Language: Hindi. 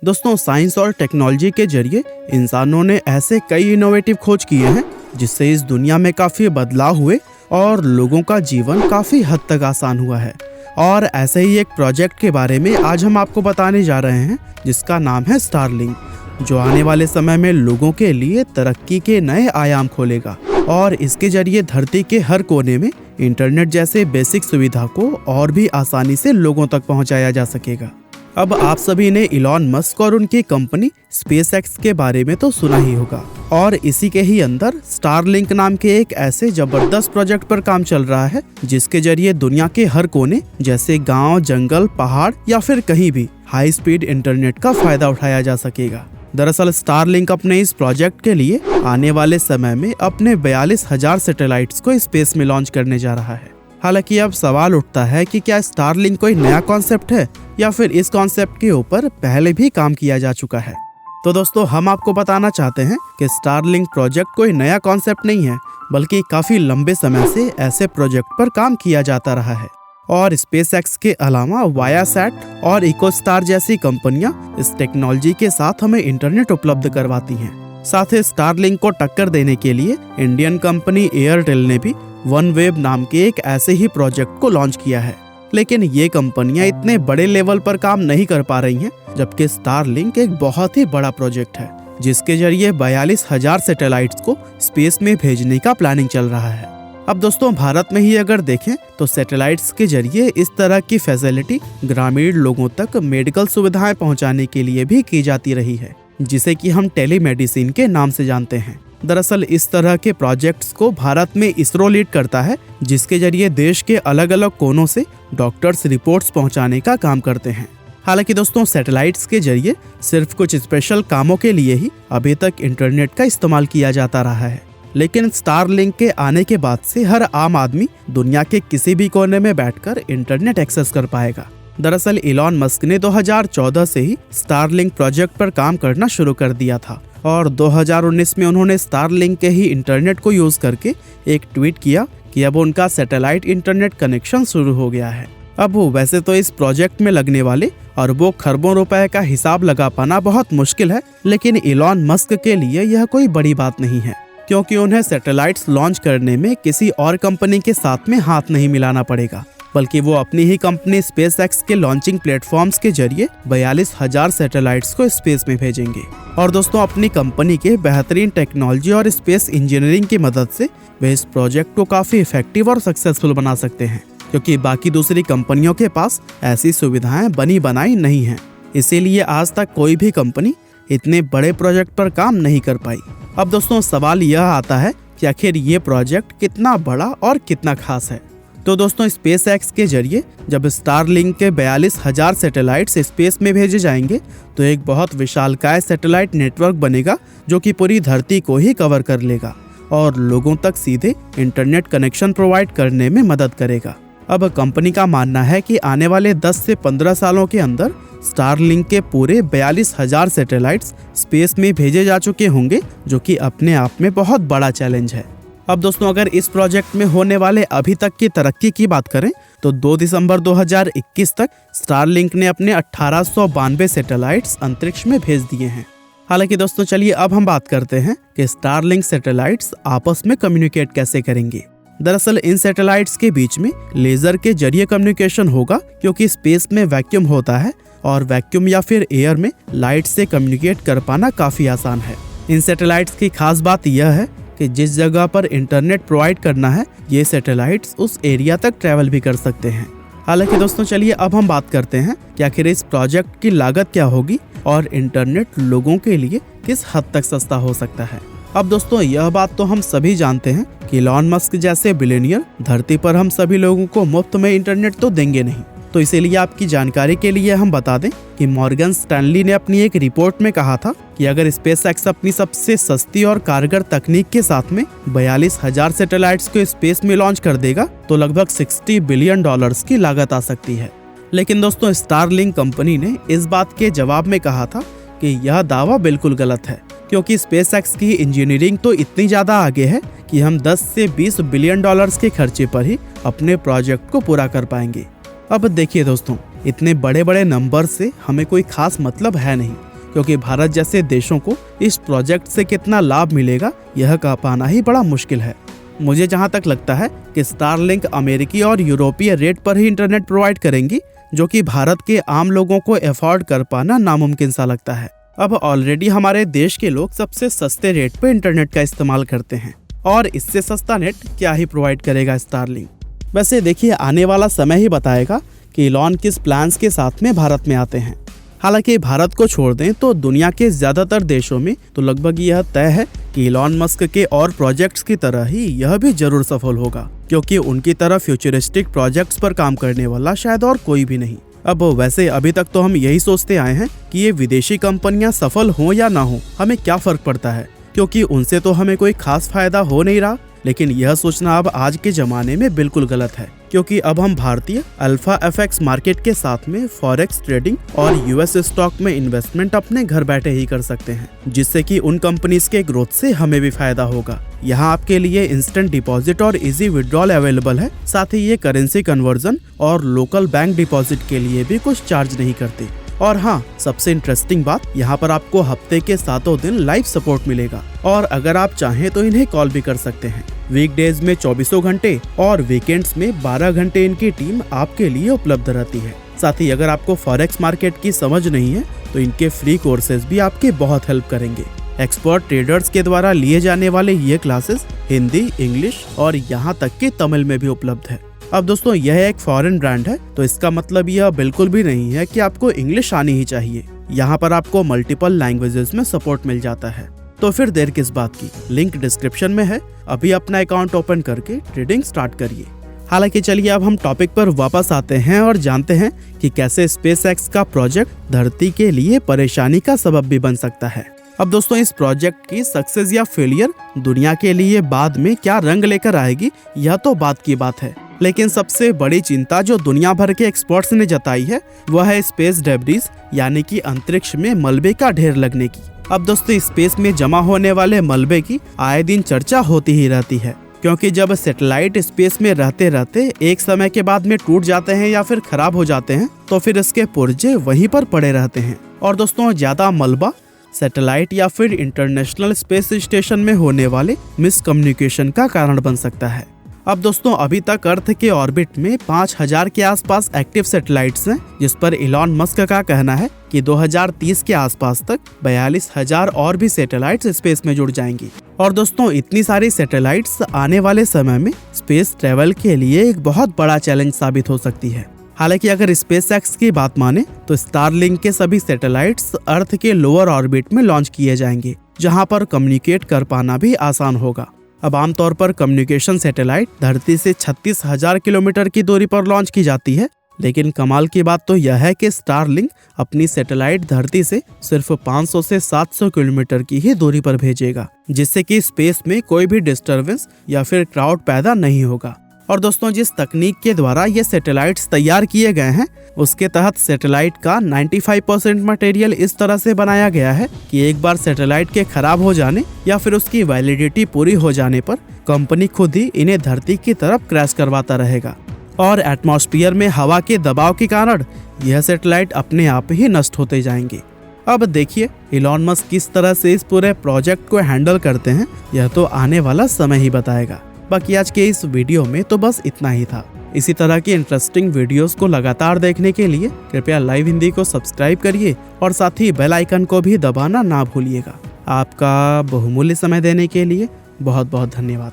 दोस्तों, साइंस और टेक्नोलॉजी के जरिए इंसानों ने ऐसे कई इनोवेटिव खोज किए हैं जिससे इस दुनिया में काफ़ी बदलाव हुए और लोगों का जीवन काफ़ी हद तक आसान हुआ है। और ऐसे ही एक प्रोजेक्ट के बारे में आज हम आपको बताने जा रहे हैं जिसका नाम है स्टारलिंक, जो आने वाले समय में लोगों के लिए तरक्की के नए आयाम खोलेगा और इसके जरिए धरती के हर कोने में इंटरनेट जैसे बेसिक सुविधा को और भी आसानी से लोगों तक पहुंचाया जा सकेगा। अब आप सभी ने इलॉन मस्क और उनकी कंपनी स्पेसएक्स के बारे में तो सुना ही होगा, और इसी के ही अंदर स्टारलिंक नाम के एक ऐसे जबरदस्त प्रोजेक्ट पर काम चल रहा है जिसके जरिए दुनिया के हर कोने जैसे गांव, जंगल, पहाड़ या फिर कहीं भी हाई स्पीड इंटरनेट का फायदा उठाया जा सकेगा। दरअसल स्टारलिंक अपने इस प्रोजेक्ट के लिए आने वाले समय में अपने 42,000 सैटेलाइट्स को स्पेस में लॉन्च करने जा रहा है। हालांकि अब सवाल उठता है कि क्या स्टारलिंक कोई नया कॉन्सेप्ट है या फिर इस कॉन्सेप्ट के ऊपर पहले भी काम किया जा चुका है। तो दोस्तों, हम आपको बताना चाहते हैं कि स्टारलिंक प्रोजेक्ट कोई नया कॉन्सेप्ट नहीं है, बल्कि काफी लंबे समय से ऐसे प्रोजेक्ट पर काम किया जाता रहा है। और स्पेसएक्स के अलावा वायासैट और इकोस्टार जैसी कंपनियां इस टेक्नोलॉजी के साथ हमें इंटरनेट उपलब्ध करवाती हैं। साथ ही स्टारलिंक को टक्कर देने के लिए इंडियन कंपनी एयरटेल ने भी OneWeb नाम के एक ऐसे ही प्रोजेक्ट को लॉन्च किया है। लेकिन ये कंपनियां इतने बड़े लेवल पर काम नहीं कर पा रही हैं, जबकि स्टारलिंक एक बहुत ही बड़ा प्रोजेक्ट है जिसके जरिए 42,000 सैटेलाइट्स को स्पेस में भेजने का प्लानिंग चल रहा है। अब दोस्तों, भारत में ही अगर देखें तो सैटेलाइट्स के जरिए इस तरह की फैसिलिटी ग्रामीण लोगों तक मेडिकल सुविधाएं पहुंचाने के लिए भी की जाती रही है, जिसे कि हम टेलीमेडिसिन के नाम से जानते हैं। दरअसल इस तरह के प्रोजेक्ट्स को भारत में इसरो लीड करता है, जिसके जरिए देश के अलग अलग कोनों से डॉक्टर्स रिपोर्ट्स पहुंचाने का काम करते हैं। हालांकि दोस्तों, सैटेलाइट्स के जरिए सिर्फ कुछ स्पेशल कामों के लिए ही अभी तक इंटरनेट का इस्तेमाल किया जाता रहा है, लेकिन स्टारलिंक के आने के बाद से हर आम आदमी दुनिया के किसी भी कोने में बैठकर इंटरनेट एक्सेस कर पाएगा। दरअसल इलॉन मस्क ने 2014 से ही स्टारलिंक प्रोजेक्ट पर काम करना शुरू कर दिया था और 2019 में उन्होंने स्टारलिंक के ही इंटरनेट को यूज करके एक ट्वीट किया कि अब उनका सैटेलाइट इंटरनेट कनेक्शन शुरू हो गया है। अब वैसे तो इस प्रोजेक्ट में लगने वाले अरबों खरबों रुपए का हिसाब लगा पाना बहुत मुश्किल है, लेकिन इलॉन मस्क के लिए यह कोई बड़ी बात नहीं है, क्योंकि उन्हें सैटेलाइट्स लॉन्च करने में किसी और कंपनी के साथ में हाथ नहीं मिलाना पड़ेगा, बल्कि वो अपनी ही कंपनी स्पेसएक्स के लॉन्चिंग प्लेटफॉर्म्स के जरिए 42,000 सैटेलाइट्स को स्पेस में भेजेंगे। और दोस्तों, अपनी कंपनी के बेहतरीन टेक्नोलॉजी और स्पेस इंजीनियरिंग की मदद से वे इस प्रोजेक्ट को काफी इफेक्टिव और सक्सेसफुल बना सकते हैं, क्योंकि बाकी दूसरी कंपनियों के पास ऐसी सुविधाएं बनी बनाई नहीं है। इसीलिए आज तक कोई भी कंपनी इतने बड़े प्रोजेक्ट पर काम नहीं कर पाई। अब दोस्तों, सवाल यह आता है कि आखिर ये प्रोजेक्ट कितना बड़ा और कितना खास है। तो दोस्तों, स्पेसएक्स के जरिए जब स्टारलिंक के 42,000 सैटेलाइट्स स्पेस में भेजे जाएंगे तो एक बहुत विशालकाय सैटेलाइट नेटवर्क बनेगा जो कि पूरी धरती को ही कवर कर लेगा और लोगों तक सीधे इंटरनेट कनेक्शन प्रोवाइड करने में मदद करेगा। अब कंपनी का मानना है कि आने वाले 10 से 15 सालों के अंदर स्टारलिंक के पूरे 42,000 सैटेलाइट्स स्पेस में भेजे जा चुके होंगे, जो कि अपने आप में बहुत बड़ा चैलेंज है। अब दोस्तों, अगर इस प्रोजेक्ट में होने वाले अभी तक की तरक्की की बात करें तो 2 दिसंबर 2021 तक स्टारलिंक ने अपने 1892 सैटेलाइट्स अंतरिक्ष में भेज दिए हैं। हालांकि दोस्तों, चलिए अब हम बात करते हैं कि स्टारलिंक सैटेलाइट्स आपस में कम्युनिकेट कैसे करेंगे। दरअसल इन सैटेलाइट्स के बीच में लेजर के जरिए कम्युनिकेशन होगा, क्योंकि स्पेस में वैक्यूम होता है और वैक्यूम या फिर एयर में लाइट से कम्युनिकेट कर पाना काफी आसान है। इन सैटेलाइट्स की खास बात यह है कि जिस जगह पर इंटरनेट प्रोवाइड करना है, ये सैटेलाइट्स उस एरिया तक ट्रैवल भी कर सकते हैं। हालांकि दोस्तों, चलिए अब हम बात करते हैं कि आखिर इस प्रोजेक्ट की लागत क्या होगी और इंटरनेट लोगों के लिए किस हद तक सस्ता हो सकता है। अब दोस्तों, यह बात तो हम सभी जानते हैं कि इलॉन मस्क जैसे बिलियनियर धरती पर हम सभी लोगों को मुफ्त में इंटरनेट तो देंगे नहीं। तो इसीलिए आपकी जानकारी के लिए हम बता दें कि मॉर्गन स्टैनली ने अपनी एक रिपोर्ट में कहा था कि अगर स्पेसएक्स अपनी सबसे सस्ती और कारगर तकनीक के साथ में 42,000 सैटेलाइट्स को स्पेस में लॉन्च कर देगा तो लगभग $60 बिलियन की लागत आ सकती है। लेकिन दोस्तों, स्टारलिंक कंपनी ने इस बात के जवाब में कहा था कि यह दावा बिल्कुल गलत है, क्योंकि स्पेसएक्स की इंजीनियरिंग तो इतनी ज्यादा आगे है कि हम 10 से 20 बिलियन डॉलर्स के खर्चे पर ही अपने प्रोजेक्ट को पूरा कर पाएंगे। अब देखिए दोस्तों, इतने बड़े बड़े नंबर से हमें कोई खास मतलब है नहीं, क्योंकि भारत जैसे देशों को इस प्रोजेक्ट से कितना लाभ मिलेगा यह कह पाना ही बड़ा मुश्किल है। मुझे जहां तक लगता है कि स्टारलिंक अमेरिकी और यूरोपीय रेट पर ही इंटरनेट प्रोवाइड करेंगी, जो कि भारत के आम लोगों को अफोर्ड कर पाना नामुमकिन सा लगता है। अब ऑलरेडी हमारे देश के लोग सबसे सस्ते रेट पर इंटरनेट का इस्तेमाल करते हैं, और इससे सस्ता नेट क्या ही प्रोवाइड करेगा स्टारलिंक। वैसे देखिए, आने वाला समय ही बताएगा कि इलॉन किस प्लान्स के साथ में भारत में आते हैं। हालांकि भारत को छोड़ दें तो दुनिया के ज्यादातर देशों में तो लगभग यह तय है कि इलॉन मस्क के और प्रोजेक्ट्स की तरह ही यह भी जरूर सफल होगा, क्योंकि उनकी तरह फ्यूचरिस्टिक प्रोजेक्ट्स पर काम करने वाला शायद और कोई भी नहीं। अब वैसे अभी तक तो हम यही सोचते आए हैं कि ये विदेशी कंपनियां सफल हों या ना हो, हमें क्या फर्क पड़ता है, क्योंकि उनसे तो हमें कोई खास फायदा हो नहीं रहा। लेकिन यह सोचना अब आज के जमाने में बिल्कुल गलत है, क्योंकि अब हम भारतीय अल्फा एफएक्स मार्केट के साथ में फॉरेक्स ट्रेडिंग और यूएस स्टॉक में इन्वेस्टमेंट अपने घर बैठे ही कर सकते हैं, जिससे कि उन कंपनीज के ग्रोथ से हमें भी फायदा होगा। यहाँ आपके लिए इंस्टेंट डिपॉजिट और इजी विड्रॉल अवेलेबल है। साथ ही ये करेंसी कन्वर्जन और लोकल बैंक डिपॉजिट के लिए भी कुछ चार्ज नहीं करते। और हाँ, सबसे इंटरेस्टिंग बात, यहाँ पर आपको हफ्ते के 7 दिन लाइव सपोर्ट मिलेगा, और अगर आप चाहें तो इन्हें कॉल भी कर सकते हैं। वीकडेज में 24 घंटे और वीकेंड्स में 12 घंटे इनकी टीम आपके लिए उपलब्ध रहती है। साथ ही अगर आपको फॉरेक्स मार्केट की समझ नहीं है तो इनके फ्री कोर्सेज भी आपकी बहुत हेल्प करेंगे। एक्सपर्ट ट्रेडर्स के द्वारा लिए जाने वाले ये क्लासेस हिंदी, इंग्लिश और यहाँ तक कि तमिल में भी उपलब्ध है। अब दोस्तों, यह एक फॉरेन ब्रांड है, तो इसका मतलब यह बिल्कुल भी नहीं है कि आपको इंग्लिश आनी ही चाहिए। यहाँ पर आपको मल्टीपल लैंग्वेजेस में सपोर्ट मिल जाता है। तो फिर देर किस बात की, लिंक डिस्क्रिप्शन में है। अभी अपना अकाउंट ओपन करके ट्रेडिंग स्टार्ट करिए। हालांकि चलिए अब हम टॉपिक पर वापस आते हैं और जानते हैं कि कैसे स्पेसएक्स का प्रोजेक्ट धरती के लिए परेशानी का सबब भी बन सकता है। अब दोस्तों, इस प्रोजेक्ट की सक्सेस या फेलियर दुनिया के लिए बाद में क्या रंग लेकर आएगी, यह तो बात की बात है। लेकिन सबसे बड़ी चिंता जो दुनिया भर के एक्सपर्ट्स ने जताई है वह है स्पेस डेब्रिस, यानी कि अंतरिक्ष में मलबे का ढेर लगने की। अब दोस्तों, स्पेस में जमा होने वाले मलबे की आए दिन चर्चा होती ही रहती है, क्योंकि जब सैटेलाइट स्पेस में रहते रहते एक समय के बाद में टूट जाते हैं या फिर खराब हो जाते हैं, तो फिर इसके पुर्जे वहीं पर पड़े रहते हैं। और दोस्तों, ज्यादा मलबा सैटेलाइट या फिर इंटरनेशनल स्पेस स्टेशन में होने वाले मिसकम्युनिकेशन का कारण बन सकता है। अब दोस्तों, अभी तक अर्थ के ऑर्बिट में 5000 के आसपास एक्टिव सैटेलाइट्स हैं, जिस पर इलॉन मस्क का कहना है कि 2030 के आसपास तक 42,000 और भी सैटेलाइट्स स्पेस में जुड़ जाएंगी। और दोस्तों, इतनी सारी सैटेलाइट्स आने वाले समय में स्पेस ट्रेवल के लिए एक बहुत बड़ा चैलेंज साबित हो सकती है। हालांकि अगर स्पेसएक्स की बात माने तो स्टारलिंक के सभी सैटेलाइट्स अर्थ के लोअर ऑर्बिट में लॉन्च किए जाएंगे, जहां पर कम्युनिकेट कर पाना भी आसान होगा। अब आमतौर पर कम्युनिकेशन सैटेलाइट धरती से 36,000 किलोमीटर की दूरी पर लॉन्च की जाती है, लेकिन कमाल की बात तो यह है कि स्टारलिंक अपनी सैटेलाइट धरती से सिर्फ 500 से 700 किलोमीटर की ही दूरी पर भेजेगा, जिससे कि स्पेस में कोई भी डिस्टरबेंस या फिर क्राउड पैदा नहीं होगा। और दोस्तों, जिस तकनीक के द्वारा ये सैटेलाइट्स तैयार किए गए हैं उसके तहत सैटेलाइट का 95% मटेरियल इस तरह से बनाया गया है कि एक बार सैटेलाइट के खराब हो जाने या फिर उसकी वैलिडिटी पूरी हो जाने पर कंपनी खुद ही इन्हें धरती की तरफ क्रैश करवाता रहेगा, और एटमॉस्फेयर में हवा के दबाव के कारण यह सैटेलाइट अपने आप ही नष्ट होते जाएंगे। अब देखिए इलॉन मस्क किस तरह से इस पूरे प्रोजेक्ट को हैंडल करते हैं, यह तो आने वाला समय ही बताएगा। बाकी आज के इस वीडियो में तो बस इतना ही था। इसी तरह की इंटरेस्टिंग वीडियोस को लगातार देखने के लिए कृपया लाइव हिंदी को सब्सक्राइब करिए और साथ ही बेल आइकन को भी दबाना ना भूलिएगा। आपका बहुमूल्य समय देने के लिए बहुत बहुत धन्यवाद।